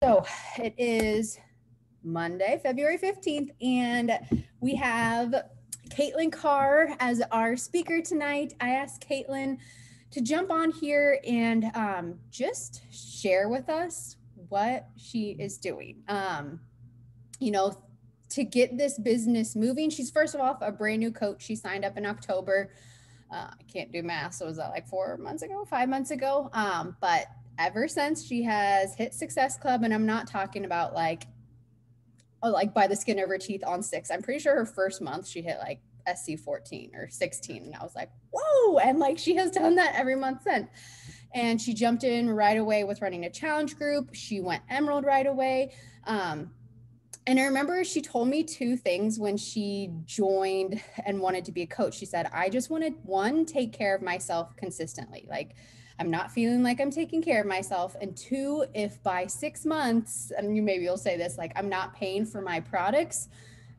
So it is Monday, February 15th, and we have Kaitlin Carr as our speaker tonight. I asked Kaitlin to jump on here and just share with us what she is doing. You know, to get this business moving. She's first of all a brand new coach. She signed up in October. I can't do math, so was that like 4 months ago, 5 months ago? But ever since she has hit Success Club, and I'm not talking about like by the skin of her teeth on 6. I'm pretty sure her first month she hit like SC 14 or 16, and I was like, whoa! And like she has done that every month since. And she jumped in right away with running a challenge group. She went Emerald right away. And I remember she told me 2 things when she joined and wanted to be a coach. She said, I just wanted, 1, take care of myself consistently. Like, I'm not feeling like I'm taking care of myself. And 2, if by 6 months, and you'll say this, like, I'm not paying for my products,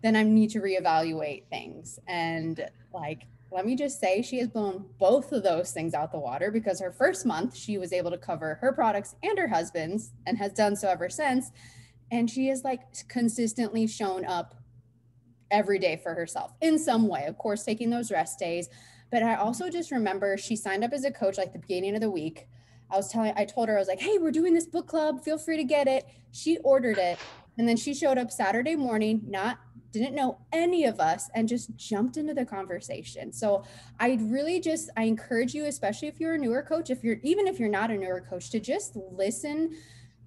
then I need to reevaluate things. And like, let me just say, she has blown both of those things out the water, because her first month, she was able to cover her products and her husband's, and has done so ever since. And she has like consistently shown up every day for herself in some way, of course, taking those rest days. But I also just remember she signed up as a coach like the beginning of the week. I told her, I was like, hey, we're doing this book club. Feel free to get it. She ordered it. And then she showed up Saturday morning, didn't know any of us, and just jumped into the conversation. So I encourage you, especially if you're a newer coach, even if you're not a newer coach, to just listen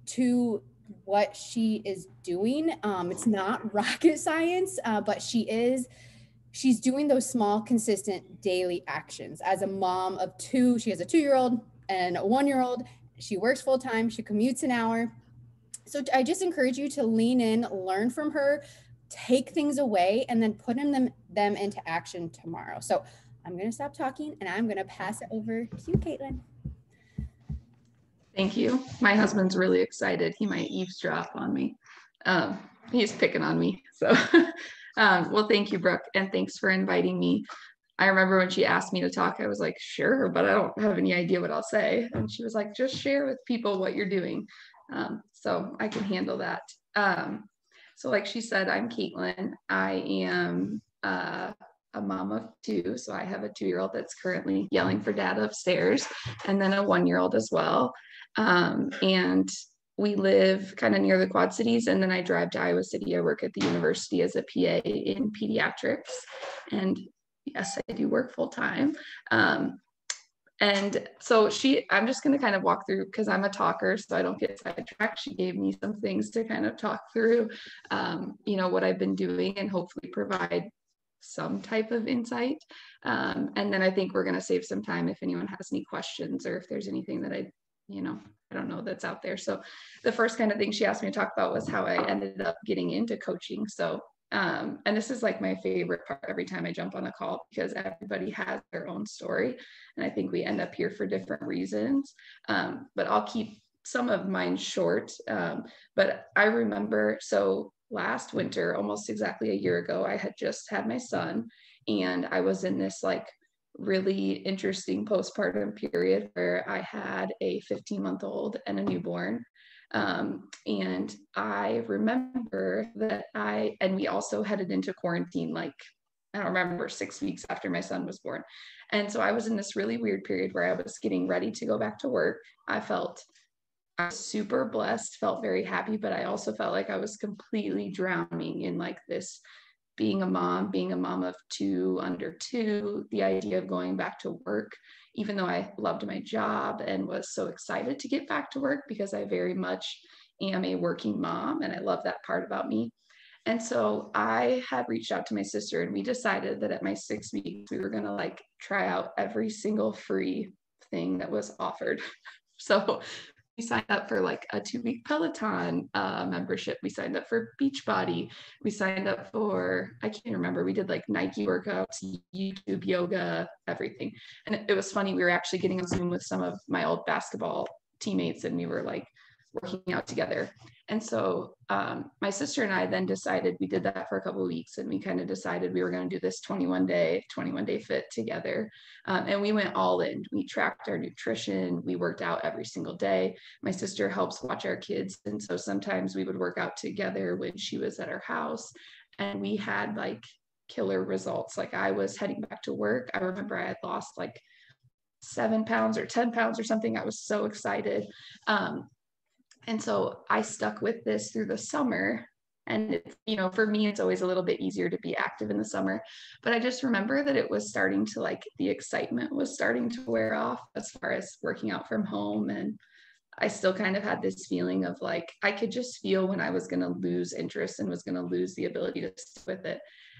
to what she is doing. It's not rocket science, but she's doing those small, consistent daily actions. As a mom of 2, she has a 2-year-old and a 1-year-old. She works full time. She commutes an hour. So I just encourage you to lean in, learn from her, take things away, and then put them into action tomorrow. So I'm going to stop talking, and I'm going to pass it over to you, Kaitlin. Thank you. My husband's really excited. He might eavesdrop on me. He's picking on me. So, well, thank you, Brooke. And thanks for inviting me. I remember when she asked me to talk, I was like, sure, but I don't have any idea what I'll say. And she was like, just share with people what you're doing. So I can handle that. So like she said, I'm Kaitlin. I am a mom of 2. So I have a 2-year-old that's currently yelling for dad upstairs, and then a 1-year-old as well. And we live kind of near the Quad Cities, and then I drive to Iowa City. I work at the university as a PA in pediatrics, and yes, I do work full time. And so I'm just going to kind of walk through, because I'm a talker, so I don't get sidetracked. She gave me some things to kind of talk through, what I've been doing, and hopefully provide some type of insight. And then I think we're going to save some time if anyone has any questions, or if there's anything that I don't know that's out there. So the first kind of thing she asked me to talk about was how I ended up getting into coaching. So, and this is like my favorite part every time I jump on a call, because everybody has their own story. And I think we end up here for different reasons. But I'll keep some of mine short. But I remember, so last winter, almost exactly a year ago, I had just had my son, and I was in this like really interesting postpartum period where I had a 15-month-old and a newborn. And I remember that we also headed into quarantine, like, I don't remember, 6 weeks after my son was born. And so I was in this really weird period where I was getting ready to go back to work. I was super blessed, felt very happy, but I also felt like I was completely drowning in like this being a mom of 2 under 2, the idea of going back to work, even though I loved my job and was so excited to get back to work, because I very much am a working mom and I love that part about me. And so I had reached out to my sister, and we decided that at my 6 weeks, we were going to like try out every single free thing that was offered. So we signed up for like a 2-week Peloton membership. We signed up for Beachbody. We signed up for, I can't remember, we did like Nike workouts, YouTube, yoga, everything. And it was funny, we were actually getting on Zoom with some of my old basketball teammates, and we were like working out together. And so my sister and I then decided, we did that for a couple of weeks, and we kind of decided we were going to do this 21 day fit together. And we went all in. We tracked our nutrition. We worked out every single day. My sister helps watch our kids. And so sometimes we would work out together when she was at our house, and we had like killer results. Like I was heading back to work. I remember I had lost like 7 pounds or 10 pounds or something. I was so excited. And so I stuck with this through the summer. And, for me, it's always a little bit easier to be active in the summer. But I just remember that it was starting to, like, the excitement was starting to wear off as far as working out from home. And I still kind of had this feeling of like, I could just feel when I was going to lose interest and was going to lose the ability to stick with it.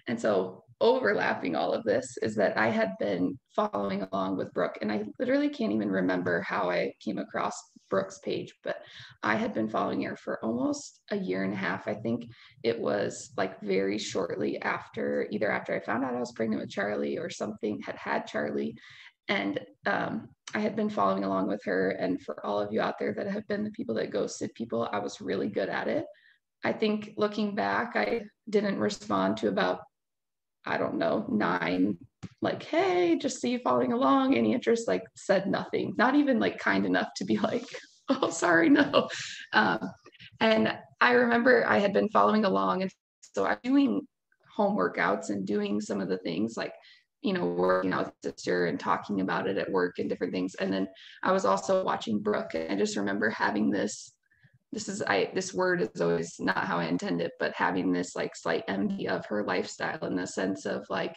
And so overlapping all of this is that I had been following along with Brooke, and I literally can't even remember how I came across Brooke's page, but I had been following her for almost a year and a half. I think it was like very shortly after, either after I found out I was pregnant with Charlie or something, had Charlie. And I had been following along with her. And for all of you out there that have been the people that ghosted people, I was really good at it. I think looking back, I didn't respond to about, I don't know, 9, like, hey, just see you following along, any interest, like said nothing, not even like kind enough to be like, oh, sorry, no. And I remember I had been following along. And so I'm doing home workouts and doing some of the things like, working out with sister and talking about it at work and different things. And then I was also watching Brooke. And I just remember having this word is always not how I intend it, but having this like slight envy of her lifestyle in the sense of like,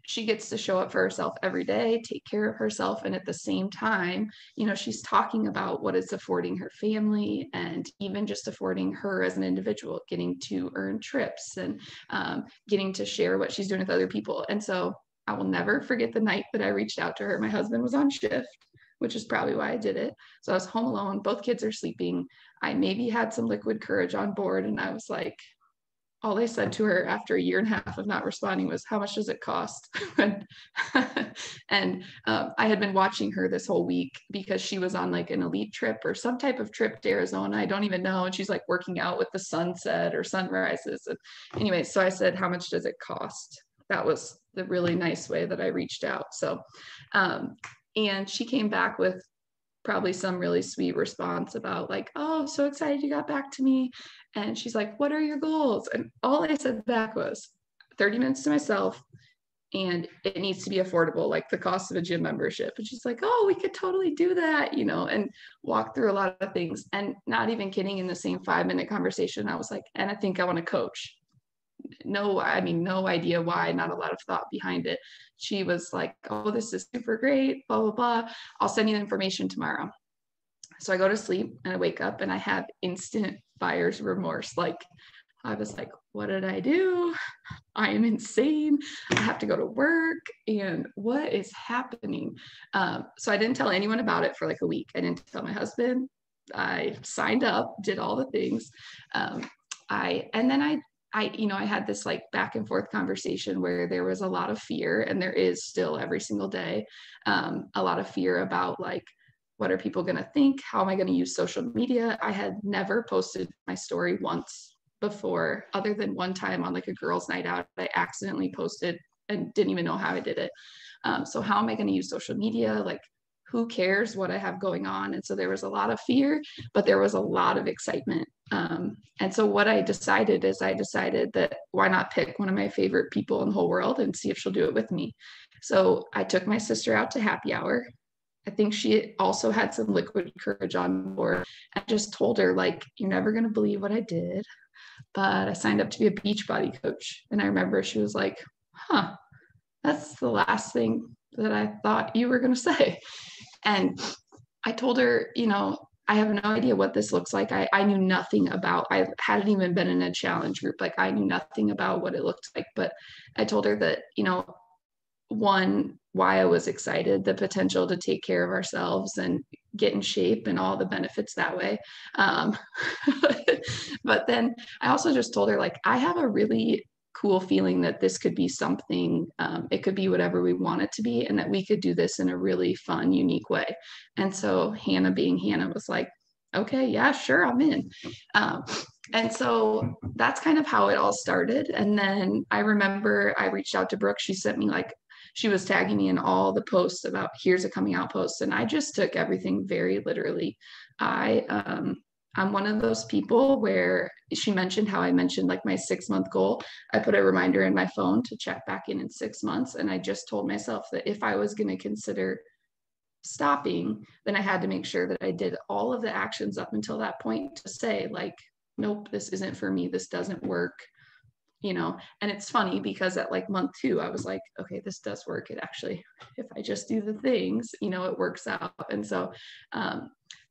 she gets to show up for herself every day, take care of herself. And at the same time, she's talking about what it's affording her family and even just affording her as an individual, getting to earn trips and getting to share what she's doing with other people. And so I will never forget the night that I reached out to her. My husband was on shift, which is probably why I did it. So I was home alone. Both kids are sleeping. I maybe had some liquid courage on board. And I was like, all I said to her after a year and a half of not responding was, how much does it cost? and I had been watching her this whole week because she was on like an elite trip or some type of trip to Arizona. I don't even know. And she's like working out with the sunset or sunrises. And anyway, so I said, how much does it cost? That was the really nice way that I reached out. So, and she came back with probably some really sweet response about like, oh, so excited you got back to me. And she's like, what are your goals? And all I said back was 30 minutes to myself, and it needs to be affordable, like the cost of a gym membership. And she's like, oh, we could totally do that, and walk through a lot of things. And not even kidding, in the same 5-minute conversation, I was like, and I think I want to coach. No idea why, not a lot of thought behind it. She was like, oh, this is super great, blah, blah, blah. I'll send you the information tomorrow. So I go to sleep and I wake up and I have instant buyer's remorse. Like, I was like, what did I do? I am insane. I have to go to work. And what is happening? So I didn't tell anyone about it for like a week. I didn't tell my husband. I signed up, did all the things. I had this like back and forth conversation where there was a lot of fear, and there is still every single day, a lot of fear about like, what are people going to think? How am I going to use social media? I had never posted my story once before, other than one time on like a girls' night out. I accidentally posted and didn't even know how I did it. So how am I going to use social media? Like, who cares what I have going on? And so there was a lot of fear, but there was a lot of excitement. And so what I decided that why not pick one of my favorite people in the whole world and see if she'll do it with me. So I took my sister out to happy hour. I think she also had some liquid courage on board. I just told her, like, you're never going to believe what I did, but I signed up to be a Beachbody coach. And I remember she was like, huh, that's the last thing that I thought you were going to say. And I told her, I have no idea what this looks like. I knew nothing about, I hadn't even been in a challenge group. Like, I knew nothing about what it looked like, but I told her that, one, why I was excited, the potential to take care of ourselves and get in shape and all the benefits that way. But then I also just told her, like, I have a really cool feeling that this could be something, it could be whatever we want it to be, and that we could do this in a really fun, unique way. And so Hannah, being Hannah, was like, okay, yeah, sure, I'm in. And so that's kind of how it all started. And then I remember I reached out to Brooke. She sent me like, she was tagging me in all the posts about here's a coming out post. And I just took everything very literally. I'm one of those people where she mentioned how I mentioned like my 6-month goal. I put a reminder in my phone to check back in 6 months. And I just told myself that if I was going to consider stopping, then I had to make sure that I did all of the actions up until that point to say like, nope, this isn't for me. This doesn't work, you know. And it's funny because at like month 2, I was like, okay, this does work. It actually, if I just do the things, you know, it works out. And so,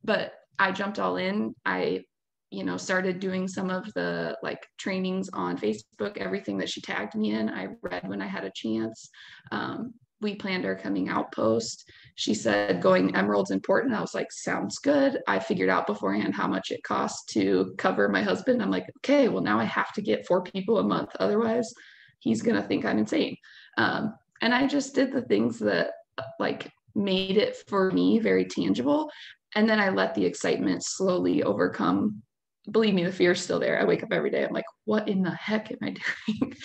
but I jumped all in. I, you know, started doing some of the like trainings on Facebook, everything that she tagged me in, I read when I had a chance. We planned our coming out post. She said going emerald's important. I was like, sounds good. I figured out beforehand how much it costs to cover my husband. I'm like, okay, well, now I have to get 4 people a month. Otherwise, he's going to think I'm insane. And I just did the things that like made it for me very tangible. And then I let the excitement slowly overcome. Believe me, the fear is still there. I wake up every day. I'm like, what in the heck am I doing?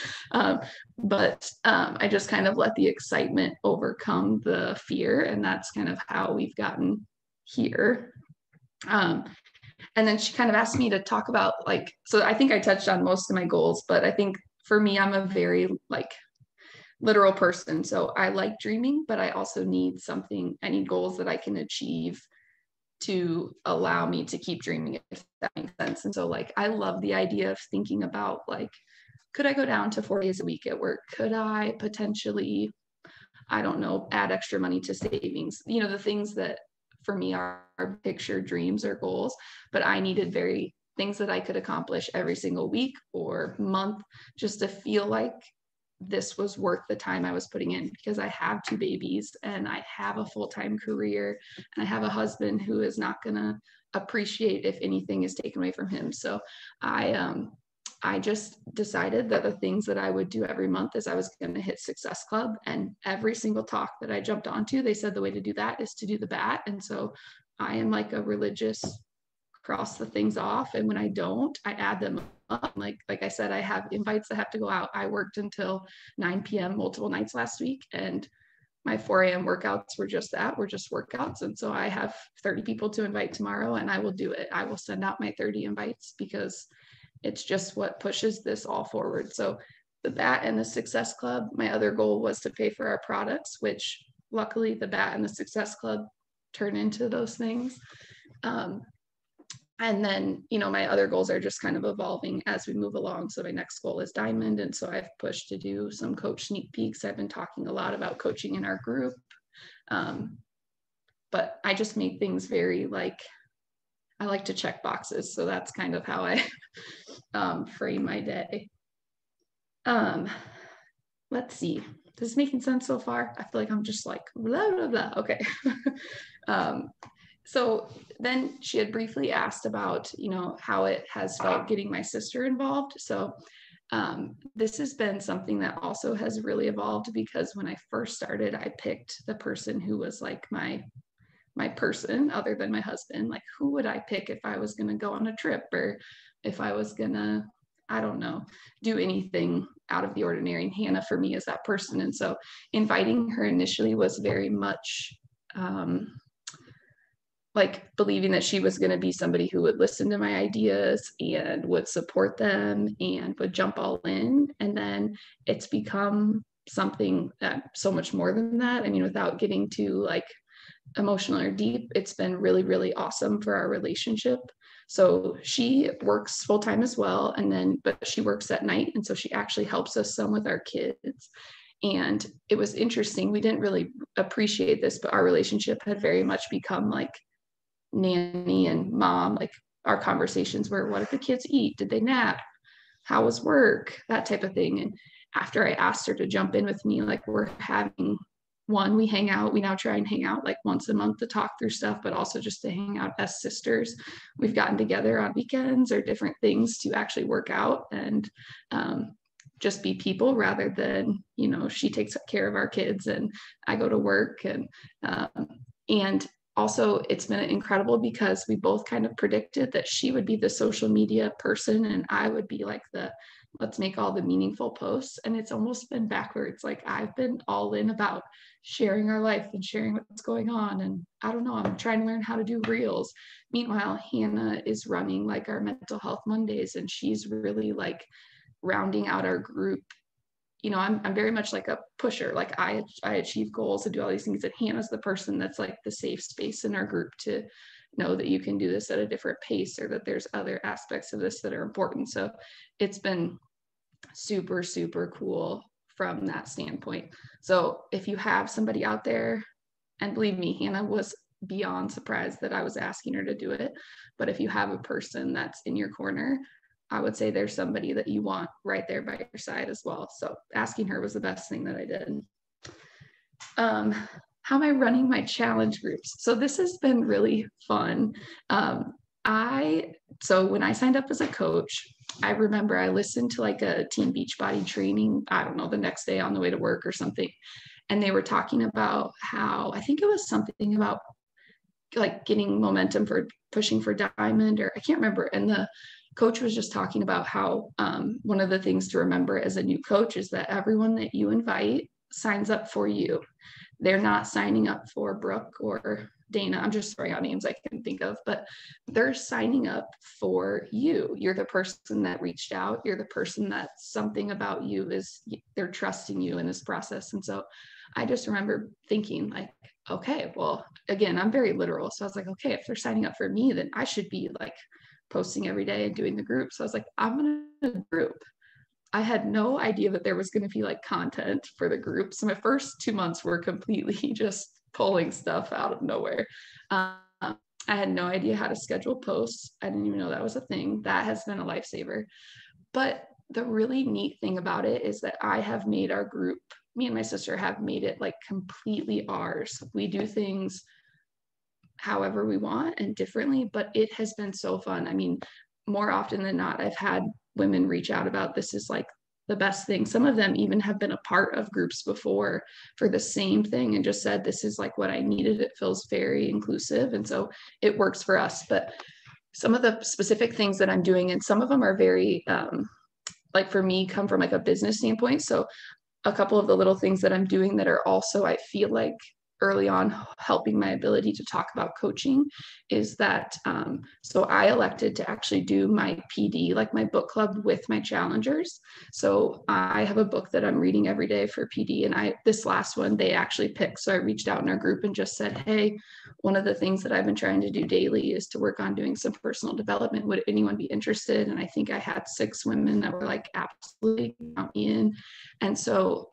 But I just kind of let the excitement overcome the fear. And that's kind of how we've gotten here. And then she kind of asked me to talk about like, so I think I touched on most of my goals, but I think for me, I'm a very like literal person. So I like dreaming, but I also need something, I need goals that I can achieve to allow me to keep dreaming, if that makes sense. And so like I love the idea of thinking about like, could I go down to 4 days a week at work? Could I potentially, I don't know, add extra money to savings? You know, the things that for me are picture dreams or goals, but I needed very things that I could accomplish every single week or month just to feel like this was worth the time I was putting in, because I have 2 babies and I have a full-time career and I have a husband who is not going to appreciate if anything is taken away from him. So I just decided that the things that I would do every month is I was going to hit Success Club, and every single talk that I jumped onto, they said the way to do that is to do the bat. And so I am like a religious cross the things off, and when I don't, I add them up. Like I said, I have invites that have to go out. I worked until 9 p.m. multiple nights last week, and my 4 a.m. workouts were just that, were just workouts. And so I have 30 people to invite tomorrow, and I will do it. I will send out my 30 invites because it's just what pushes this all forward. So the bat and the Success Club, my other goal was to pay for our products, which luckily the bat and the Success Club turn into those things. And then, you know, my other goals are just kind of evolving as we move along. So my next goal is diamond. And so I've pushed to do some coach sneak peeks. I've been talking a lot about coaching in our group. But I just make things very like, I like to check boxes. So that's kind of how I frame my day. Let's see. Is this making sense so far? I feel like I'm just like, blah, blah, blah. Okay. So then she had briefly asked about, you know, how it has felt getting my sister involved. So this has been something that also has really evolved, because when I first started, I picked the person who was like my person other than my husband. Like, who would I pick if I was going to go on a trip, or if I was going to, I don't know, do anything out of the ordinary? And Hannah for me is that person. And so inviting her initially was very much like believing that she was going to be somebody who would listen to my ideas and would support them and would jump all in. And then it's become something that so much more than that. I mean, without getting too like emotional or deep, it's been really, really awesome for our relationship. So she works full time as well. And then, but she works at night. And so she actually helps us some with our kids. And it was interesting. We didn't really appreciate this, but our relationship had very much become like nanny and mom. Like our conversations were, what did the kids eat? Did they nap? How was work? That type of thing. And after I asked her to jump in with me, like we're having we hang out. We now try and hang out like once a month to talk through stuff, but also just to hang out as sisters. We've gotten together on weekends or different things to actually work out and just be people, rather than, you know, she takes care of our kids and I go to work. And also it's been incredible because we both kind of predicted that she would be the social media person and I would be like the let's make all the meaningful posts. And it's almost been backwards. Like I've been all in about sharing our life and sharing what's going on. And I don't know, I'm trying to learn how to do reels. Meanwhile, Hannah is running like our mental health Mondays, and she's really like rounding out our group. You know, I'm very much like a pusher. Like I achieve goals and do all these things. And Hannah's the person that's like the safe space in our group to know that you can do this at a different pace, or that there's other aspects of this that are important. So it's been super, super cool from that standpoint. So if you have somebody out there, and believe me, Hannah was beyond surprised that I was asking her to do it. But if you have a person that's in your corner, I would say there's somebody that you want right there by your side as well. So asking her was the best thing that I did. How am I running my challenge groups? So this has been really fun. So when I signed up as a coach, I remember I listened to like a Team Beachbody training, I don't know, the next day on the way to work or something. And they were talking about how, I think it was something about like getting momentum for pushing for diamond, or I can't remember. And the coach was just talking about how one of the things to remember as a new coach is that everyone that you invite signs up for you. They're not signing up for Brooke or Dana. I'm just throwing out names I can think of, but they're signing up for you. You're the person that reached out. You're the person that something about you is, they're trusting you in this process. And so I just remember thinking like, okay, well, again, I'm very literal. So I was like, okay, if they're signing up for me, then I should be like posting every day and doing the group. So I was like, I'm going to group. I had no idea that there was going to be like content for the group. So my first 2 months were completely just pulling stuff out of nowhere. I had no idea how to schedule posts. I didn't even know that was a thing. That has been a lifesaver. But the really neat thing about it is that I have made our group, me and my sister have made it like completely ours. We do things however we want and differently, but it has been so fun. I mean, more often than not, I've had women reach out about this is like the best thing. Some of them even have been a part of groups before for the same thing and just said, this is like what I needed. It feels very inclusive. And so it works for us. But some of the specific things that I'm doing, and some of them are very, like for me, come from like a business standpoint. So a couple of the little things that I'm doing that are also, I feel like early on helping my ability to talk about coaching is that so I elected to actually do my PD, like my book club with my challengers. So I have a book that I'm reading every day for PD, and this last one they actually picked. So I reached out in our group and just said, hey, one of the things that I've been trying to do daily is to work on doing some personal development. Would anyone be interested? And I think I had 6 women that were like, absolutely, count me in. And so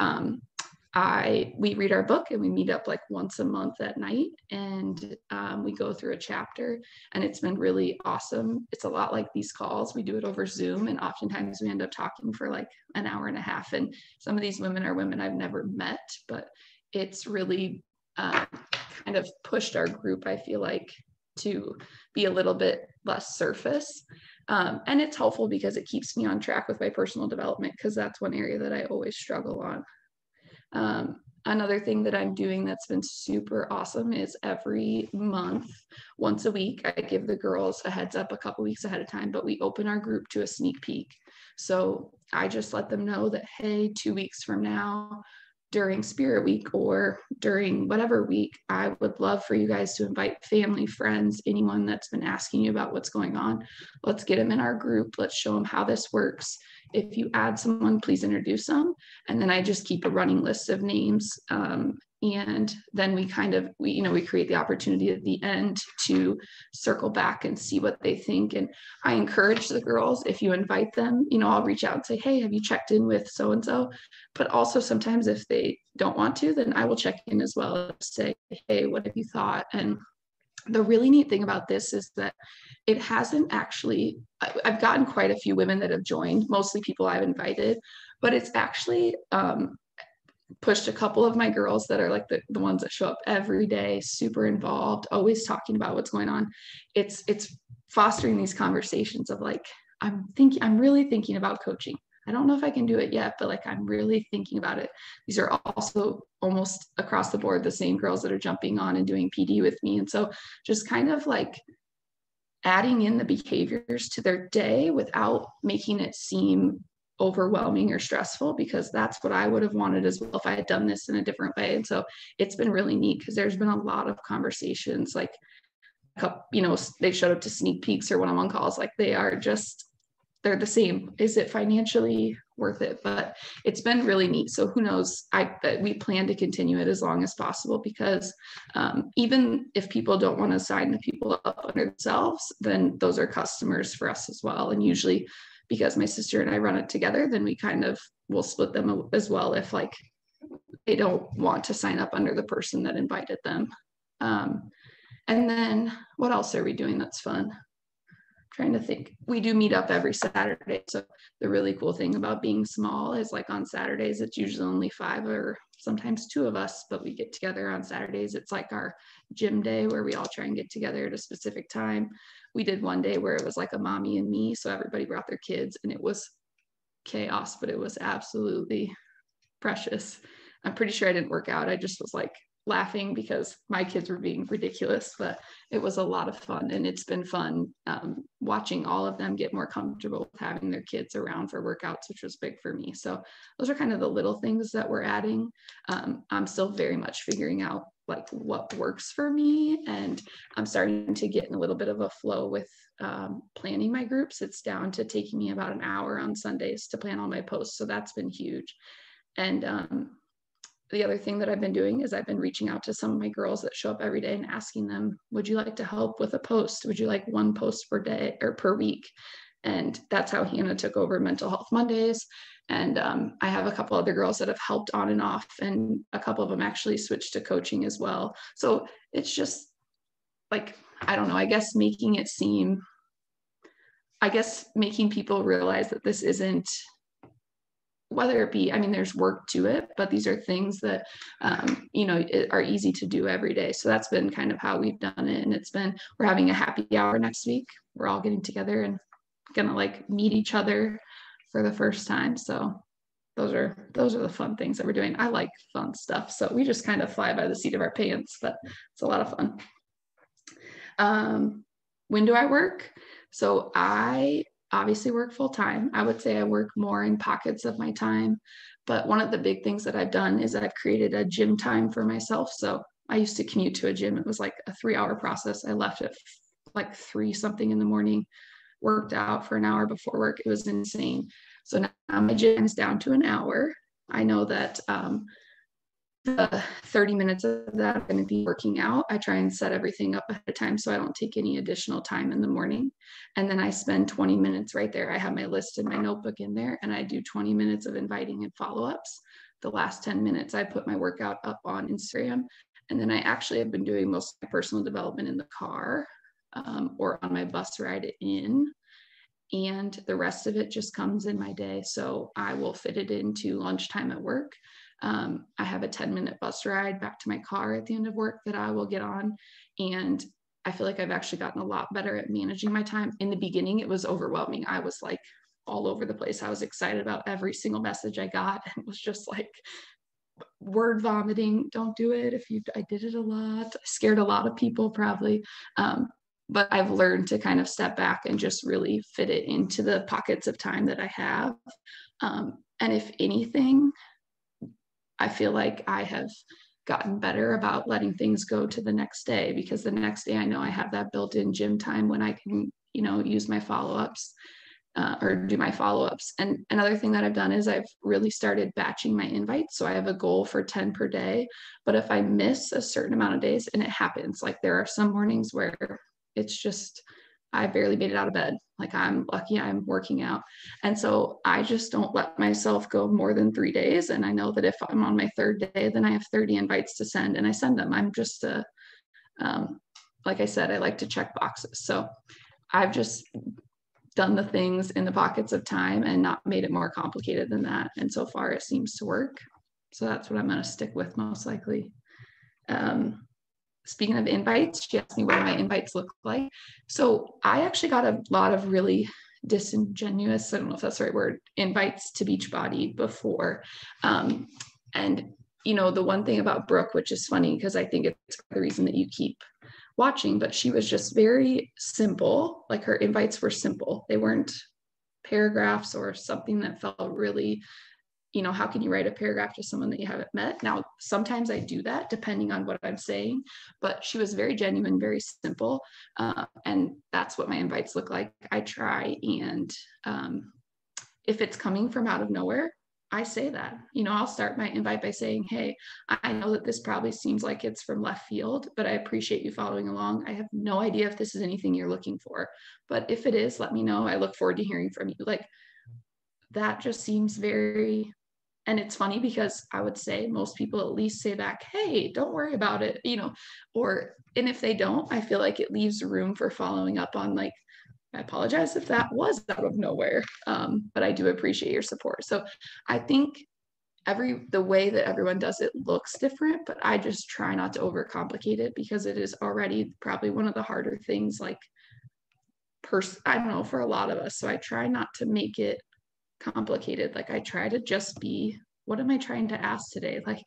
we read our book and we meet up like once a month at night, and we go through a chapter, and it's been really awesome. It's a lot like these calls. We do it over Zoom, and oftentimes we end up talking for like an hour and a half. And some of these women are women I've never met, but it's really kind of pushed our group, I feel like, to be a little bit less surface. And it's helpful because it keeps me on track with my personal development, because that's one area that I always struggle on. Another thing that I'm doing that's been super awesome is every month, once a week, I give the girls a heads up a couple weeks ahead of time, but we open our group to a sneak peek. So I just let them know that, hey, 2 weeks from now, during Spirit Week or during whatever week, I would love for you guys to invite family, friends, anyone that's been asking you about what's going on. Let's get them in our group. Let's show them how this works. If you add someone, please introduce them. And then I just keep a running list of names. And then we create the opportunity at the end to circle back and see what they think. And I encourage the girls, if you invite them, I'll reach out and say, hey, have you checked in with so-and-so? But also sometimes if they don't want to, then I will check in as well and say, hey, what have you thought? And the really neat thing about this is that it hasn't actually, I've gotten quite a few women that have joined, mostly people I've invited, but it's actually pushed a couple of my girls that are like the ones that show up every day, super involved, always talking about what's going on. It's fostering these conversations of like, I'm really thinking about coaching. I don't know if I can do it yet, but like I'm really thinking about it. These are also almost across the board the same girls that are jumping on and doing PD with me. And so just kind of like adding in the behaviors to their day without making it seem overwhelming or stressful, because that's what I would have wanted as well if I had done this in a different way. And so it's been really neat because there's been a lot of conversations, like, you know, they showed up to sneak peeks or one-on-one calls, like they are just, they're the same. Is it financially worth it? But it's been really neat. So who knows? We plan to continue it as long as possible, because even if people don't want to sign the people up under themselves, then those are customers for us as well. And usually, because my sister and I run it together, then we kind of will split them as well if like they don't want to sign up under the person that invited them. And then what else are we doing that's fun? Trying to think. We do meet up every Saturday. So the really cool thing about being small is like on Saturdays, it's usually only 5 or sometimes 2 of us, but we get together on Saturdays. It's like our gym day where we all try and get together at a specific time. We did one day where it was like a mommy and me. So everybody brought their kids and it was chaos, but it was absolutely precious. I'm pretty sure I didn't work out. I just was like laughing because my kids were being ridiculous, but it was a lot of fun. And it's been fun watching all of them get more comfortable with having their kids around for workouts, which was big for me. So those are kind of the little things that we're adding. I'm still very much figuring out like what works for me, and I'm starting to get in a little bit of a flow with planning my groups. It's down to taking me about an hour on Sundays to plan all my posts, so that's been huge. And the other thing that I've been doing is I've been reaching out to some of my girls that show up every day and asking them, would you like to help with a post? Would you like 1 post per day or per week? And that's how Hannah took over Mental Health Mondays. And I have a couple other girls that have helped on and off, and a couple of them actually switched to coaching as well. So it's just like, I don't know, I guess making people realize that this isn't, whether it be, I mean, there's work to it, but these are things that, you know, are easy to do every day. So that's been kind of how we've done it. And we're having a happy hour next week. We're all getting together and gonna like meet each other for the first time. So those are the fun things that we're doing. I like fun stuff. So we just kind of fly by the seat of our pants, but it's a lot of fun. When do I work? So I obviously work full time. I would say I work more in pockets of my time, but one of the big things that I've done is I've created a gym time for myself. So I used to commute to a gym. It was like a 3-hour process. I left at like 3 something in the morning, worked out for an hour before work. It was insane. So now my gym is down to an hour. I know that the 30 minutes of that I'm going to be working out. I try and set everything up ahead of time so I don't take any additional time in the morning. And then I spend 20 minutes right there. I have my list in my notebook in there, and I do 20 minutes of inviting and follow-ups. The last 10 minutes, I put my workout up on Instagram. And then I actually have been doing most of my personal development in the car or on my bus ride in. And the rest of it just comes in my day. So I will fit it into lunchtime at work. I have a 10-minute bus ride back to my car at the end of work that I will get on. And I feel like I've actually gotten a lot better at managing my time. In the beginning, it was overwhelming. I was like all over the place. I was excited about every single message I got. And it was just like word vomiting. Don't do it. I did it a lot. I scared a lot of people probably. But I've learned to kind of step back and just really fit it into the pockets of time that I have. And if anything, I feel like I have gotten better about letting things go to the next day, because the next day I know I have that built-in gym time when I can, you know, use my follow-ups or do my follow-ups. And another thing that I've done is I've really started batching my invites. So I have a goal for 10 per day, but if I miss a certain amount of days, and it happens, like there are some mornings where it's just, I barely made it out of bed. Like I'm lucky I'm working out. And so I just don't let myself go more than 3 days. And I know that if I'm on my 3rd day, then I have 30 invites to send, and I send them. I'm just like I said, I like to check boxes. So I've just done the things in the pockets of time and not made it more complicated than that. And so far it seems to work. So that's what I'm going to stick with most likely. Speaking of invites, she asked me what my invites look like. So I actually got a lot of really disingenuous, I don't know if that's the right word, invites to Beachbody before. And, you know, the one thing about Brooke, which is funny because I think it's the reason that you keep watching, but she was just very simple. Like her invites were simple. They weren't paragraphs or something that felt really, you know, how can you write a paragraph to someone that you haven't met? Now, sometimes I do that depending on what I'm saying, but she was very genuine, very simple. And that's what my invites look like. I try, and if it's coming from out of nowhere, I say that. You know, I'll start my invite by saying, hey, I know that this probably seems like it's from left field, but I appreciate you following along. I have no idea if this is anything you're looking for, but if it is, let me know. I look forward to hearing from you. Like, that just seems very, and it's funny because I would say most people at least say back, hey, don't worry about it, you know, and if they don't, I feel like it leaves room for following up on, like, I apologize if that was out of nowhere, but I do appreciate your support. So I think the way that everyone does it looks different, but I just try not to overcomplicate it because it is already probably one of the harder things, like, I don't know, for a lot of us. So I try not to make it complicated. Like, I try to just be, what am I trying to ask today? Like,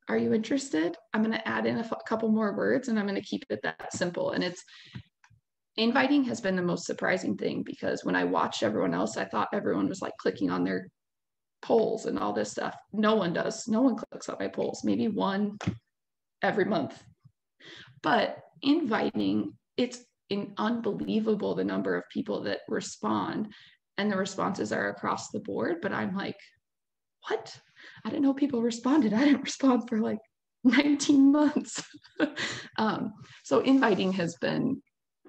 are you interested? I'm going to add in a couple more words, and I'm going to keep it that simple. And inviting has been the most surprising thing, because when I watched everyone else, I thought everyone was like clicking on their polls and all this stuff. No one does. No one clicks on my polls, maybe one every month. But inviting, it's unbelievable the number of people that respond, and the responses are across the board. But I'm like, what? I didn't know people responded. I didn't respond for like 19 months. So inviting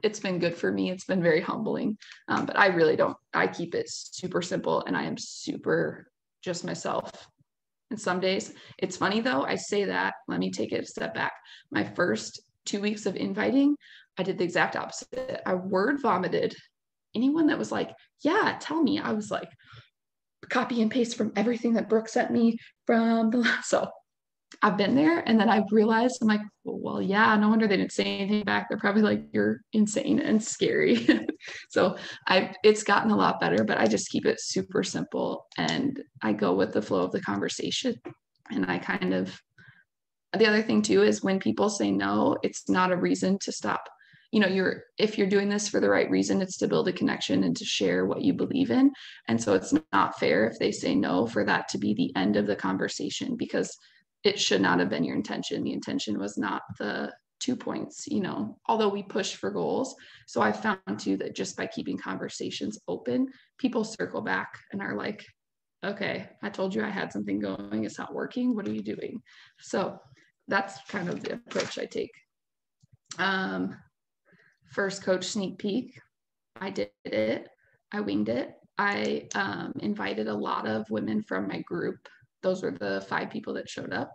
it's been good for me. It's been very humbling. But I keep it super simple, and I am super just myself. And some days, it's funny though, I say that, let me take it a step back. My first 2 weeks of inviting, I did the exact opposite. I word vomited anyone that was like, yeah, tell me. I was like, copy and paste from everything that Brooke sent me so I've been there. And then I realized, I'm like, well, yeah, no wonder they didn't say anything back. They're probably like, you're insane and scary. So it's gotten a lot better, but I just keep it super simple, and I go with the flow of the conversation. And the other thing too is when people say no, it's not a reason to stop. You know, if you're doing this for the right reason, it's to build a connection and to share what you believe in. And so it's not fair if they say no for that to be the end of the conversation, because it should not have been your intention. The intention was not the 2 points, you know, although we push for goals. So I found too that just by keeping conversations open, people circle back and are like, okay, I told you I had something going. It's not working. What are you doing? So that's kind of the approach I take. First coach sneak peek, I did it. I winged it. I invited a lot of women from my group. Those were the 5 people that showed up.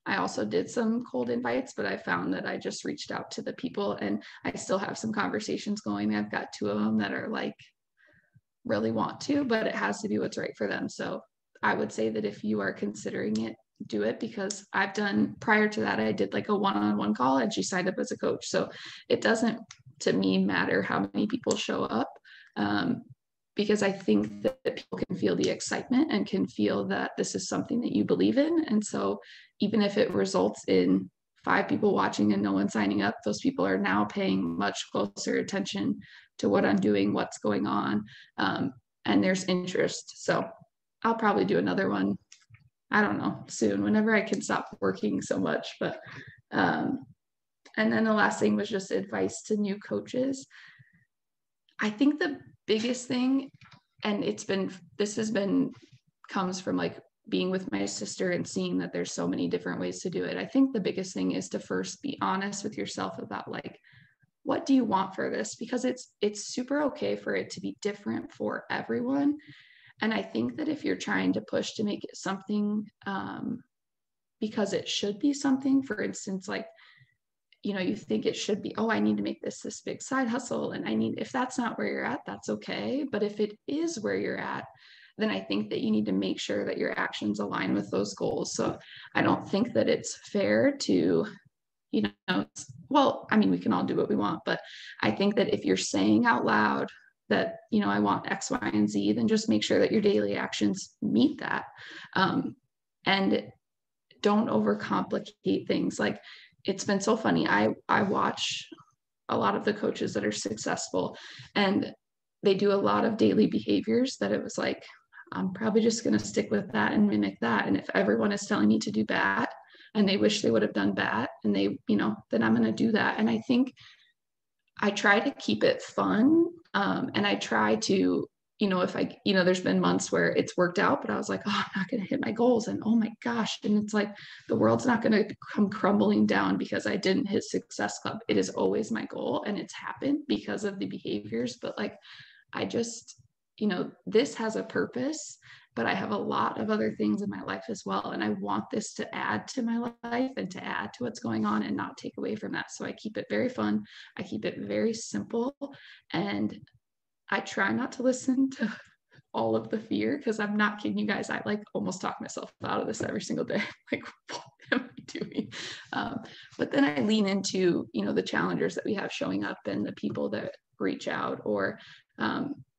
I also did some cold invites, but I found that I just reached out to the people, and I still have some conversations going. I've got 2 of them that are like, really want to, but it has to be what's right for them. So I would say that if you are considering it, do it, because prior to that, I did like a one-on-one call, and she signed up as a coach. So it doesn't, to me, matter how many people show up, because I think that people can feel the excitement and can feel that this is something that you believe in. And so even if it results in 5 people watching and no one signing up, those people are now paying much closer attention to what I'm doing, what's going on, and there's interest. So I'll probably do another one, I don't know, soon, whenever I can stop working so much. But and then the last thing was just advice to new coaches. I think the biggest thing, and comes from like being with my sister and seeing that there's so many different ways to do it. I think the biggest thing is to first be honest with yourself about, like, what do you want for this? Because it's super okay for it to be different for everyone. And I think that if you're trying to push to make it something, because it should be something, for instance, like, you know, you think it should be, oh, I need to make this big side hustle. And if that's not where you're at, that's okay. But if it is where you're at, then I think that you need to make sure that your actions align with those goals. So I don't think that it's fair to, you know, well, I mean, we can all do what we want, but I think that if you're saying out loud, that, you know, I want X, Y, and Z, then just make sure that your daily actions meet that. And don't overcomplicate things. Like, it's been so funny. I watch a lot of the coaches that are successful, and they do a lot of daily behaviors that it was like, I'm probably just going to stick with that and mimic that. And if everyone is telling me to do bat and they wish they would have done bat, and they, you know, then I'm going to do that. And I think I try to keep it fun. And I try to, you know, if I, you know, there's been months where it's worked out, but I was like, oh, I'm not going to hit my goals. And oh my gosh. And it's like, the world's not going to come crumbling down because I didn't hit Success Club. It is always my goal, and it's happened because of the behaviors. But like, I just, you know, this has a purpose, but I have a lot of other things in my life as well. And I want this to add to my life and to add to what's going on and not take away from that. So I keep it very fun. I keep it very simple. And I try not to listen to all of the fear, because I'm not kidding you guys. I like almost talk myself out of this every single day. Like, what am I doing? But then I lean into, you know, the challengers that we have showing up and the people that reach out, or,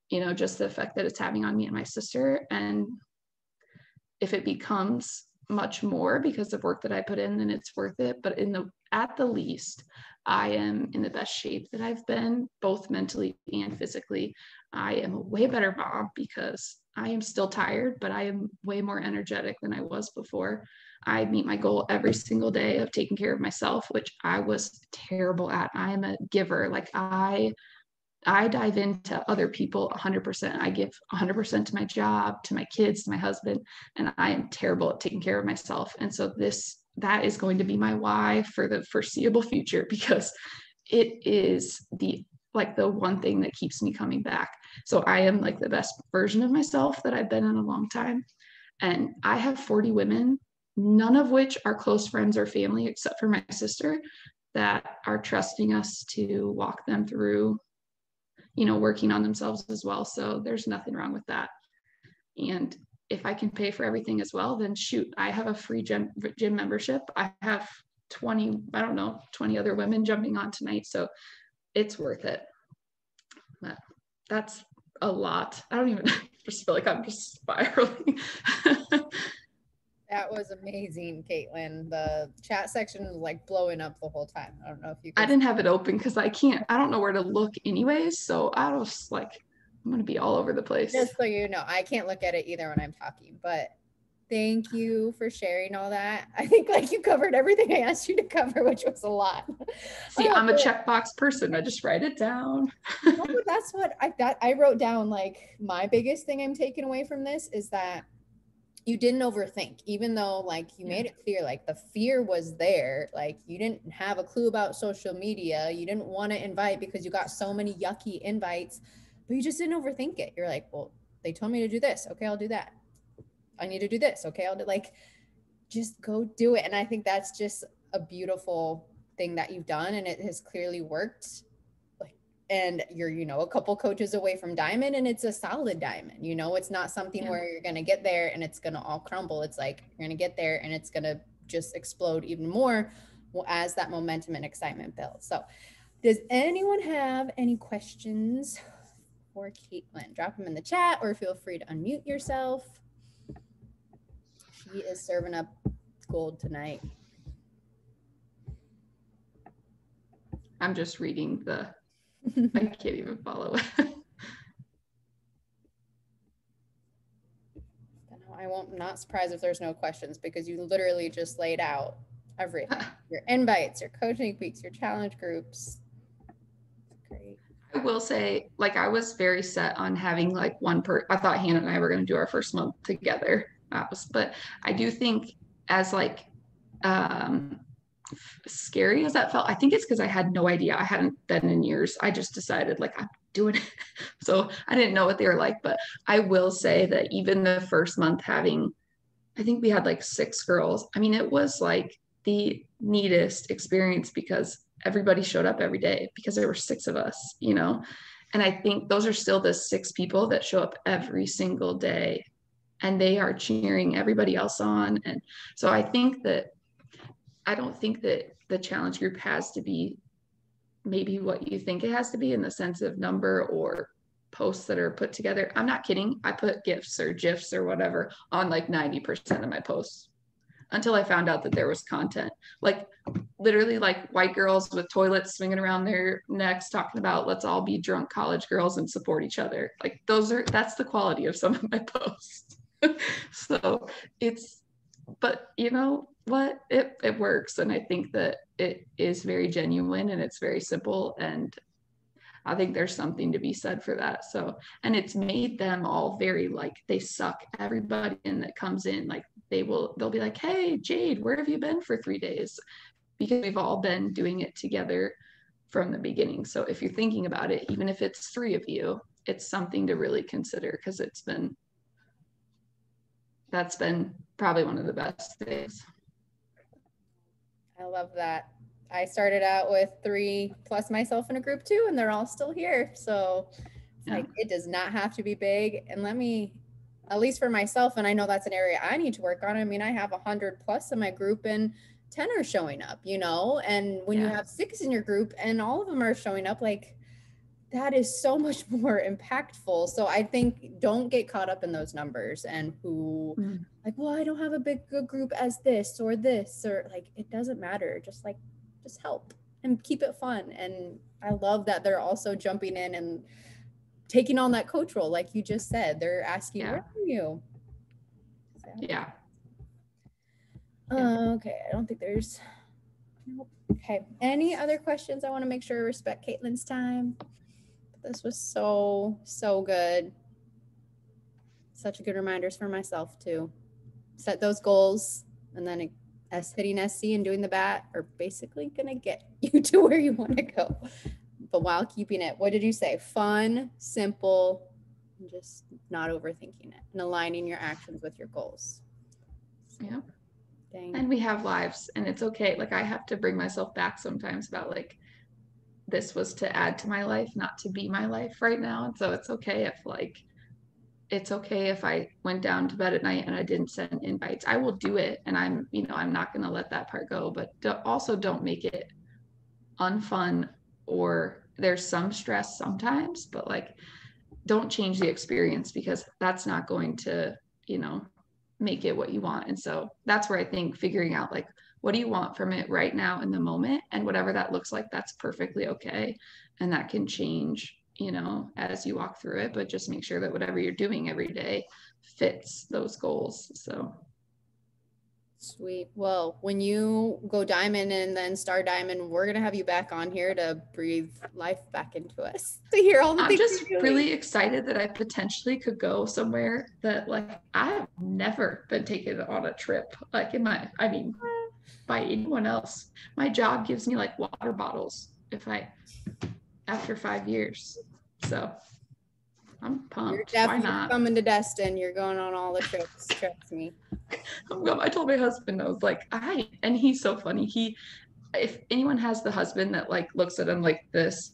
you know, just the effect that it's having on me and my sister. And if it becomes much more because of work that I put in, then it's worth it. But at the least, I am in the best shape that I've been, both mentally and physically. I am a way better mom because I am still tired, but I am way more energetic than I was before. I meet my goal every single day of taking care of myself, which I was terrible at. I am a giver. Like, I dive into other people 100%. I give 100% to my job, to my kids, to my husband, and I am terrible at taking care of myself. And so that is going to be my why for the foreseeable future, because it is the one thing that keeps me coming back. So I am like the best version of myself that I've been in a long time. And I have 40 women, none of which are close friends or family, except for my sister, that are trusting us to walk them through, you know, working on themselves as well. So there's nothing wrong with that. And if I can pay for everything as well, then shoot, I have a free gym membership. I have 20 other women jumping on tonight. So it's worth it. But that's a lot. I don't even just feel like I'm just spiraling. That was amazing, Kaitlin. The chat section was like blowing up the whole time. I don't know if you I didn't have it open because I don't know where to look anyways. So I was like, I'm going to be all over the place. Just so you know, I can't look at it either when I'm talking, but thank you for sharing all that. I think like you covered everything I asked you to cover, which was a lot. See, I'm a checkbox person. I just write it down. That's what I wrote down. Like, my biggest thing I'm taking away from this is that you didn't overthink, even though like you made it clear, like the fear was there. Like, you didn't have a clue about social media. You didn't want to invite because you got so many yucky invites, but you just didn't overthink it. You're like, well, they told me to do this. Okay, I'll do that. I need to do this. Okay, I'll do, like, just go do it. And I think that's just a beautiful thing that you've done, and it has clearly worked. And you're, you know, a couple coaches away from diamond, and it's a solid diamond. You know, it's not something where you're going to get there and it's going to all crumble. It's like, you're going to get there and it's going to just explode even more as that momentum and excitement builds. So does anyone have any questions for Kaitlin? Drop them in the chat or feel free to unmute yourself. She is serving up gold tonight. I'm just reading I can't even follow it. I'm not surprised if there's no questions, because you literally just laid out everything. Your invites, your coaching weeks, your challenge groups. Great. I will say, like, I was very set on having like I thought Hannah and I were going to do our first month together. But I do think, as like scary as that felt, I think it's because I had no idea. I hadn't been in years. I just decided like, I'm doing it. So I didn't know what they were like. But I will say that even the first month having, I think we had like 6 girls. I mean, it was like the neatest experience because everybody showed up every day, because there were 6 of us, you know. And I think those are still the 6 people that show up every single day, and they are cheering everybody else on. And so I don't think that the challenge group has to be maybe what you think it has to be in the sense of number or posts that are put together. I'm not kidding. I put GIFs or GIFs or whatever on like 90% of my posts until I found out that there was content. Like literally like white girls with toilets swinging around their necks talking about let's all be drunk college girls and support each other. Like that's the quality of some of my posts. So but you know what, it works, and I think that it is very genuine and it's very simple, and I think there's something to be said for that. So, and it's made them all very like they suck everybody in that comes in. Like they'll be like, hey, Jade, where have you been for 3 days? Because we've all been doing it together from the beginning. So if you're thinking about it, even if it's 3 of you, it's something to really consider, because that's been probably one of the best things. I love that. I started out with 3 plus myself in a group too, and they're all still here. So it's like, it does not have to be big. And let me, at least for myself, and I know that's an area I need to work on. I mean, I have 100 plus in my group and 10 are showing up, you know, and when you have 6 in your group and all of them are showing up, like that is so much more impactful. So I think don't get caught up in those numbers and who like, well, I don't have a good group as this, or like, it doesn't matter. Just help and keep it fun. And I love that they're also jumping in and taking on that coach role. Like you just said, they're asking, where are you? So, okay. I don't think there's, okay. Any other questions? I want to make sure I respect Kaitlin's time. This was so good. Such good reminders for myself too. Set those goals, and then hitting SC and doing the bat are basically going to get you to where you want to go. But while keeping it, what did you say? Fun, simple, and just not overthinking it, and aligning your actions with your goals. So, yeah. Dang. And we have lives, and it's okay. Like I have to bring myself back sometimes about like, this was to add to my life, not to be my life right now. And so it's okay if I went down to bed at night and I didn't send invites. I will do it, and I'm not going to let that part go, but also don't make it unfun, or there's some stress sometimes, but like don't change the experience, because that's not going to, make it what you want. And so that's where I think figuring out like, what do you want from it right now in the moment? And whatever that looks like, that's perfectly okay. And that can change, as you walk through it, but just make sure that whatever you're doing every day fits those goals. So. Sweet. Well, when you go diamond and then star diamond, we're going to have you back on here to breathe life back into us, to hear all the things. I'm just really excited that I potentially could go somewhere that like I've never been taken on a trip, like by anyone else. My job gives me like water bottles after 5 years. So I'm pumped. You're definitely coming to Destin. You're going on all the trips. Trust me. I told my husband, I was like, and he's so funny. If anyone has the husband that like looks at him like this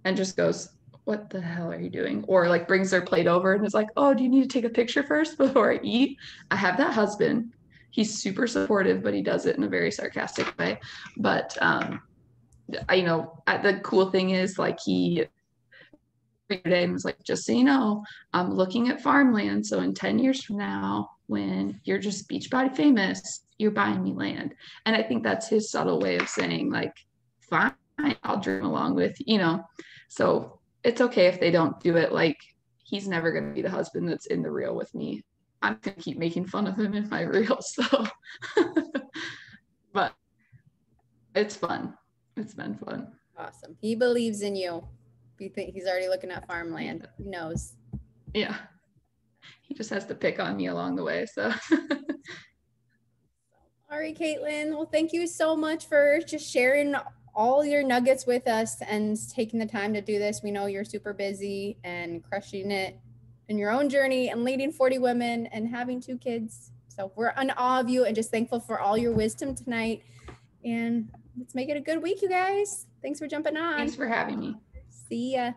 and just goes, what the hell are you doing? Or like brings their plate over and is like, oh, do you need to take a picture first before I eat? I have that husband. He's super supportive, but he does it in a very sarcastic way. But, the cool thing is like he today and was like, just so you know, I'm looking at farmland. So in 10 years from now, when you're just Beachbody famous, you're buying me land. And I think that's his subtle way of saying like, fine, I'll dream along with, so it's okay if they don't do it. Like he's never going to be the husband that's in the reel with me. I'm going to keep making fun of him in my reels. So, but it's fun. It's been fun. Awesome. He believes in you. You think he's already looking at farmland. He knows. Yeah. He just has to pick on me along the way. So. All right, Kaitlin. Well, thank you so much for just sharing all your nuggets with us and taking the time to do this. We know you're super busy and crushing it in your own journey and leading 40 women and having 2 kids. So we're in awe of you and just thankful for all your wisdom tonight. And let's make it a good week, you guys. Thanks for jumping on. Thanks for having me. See ya.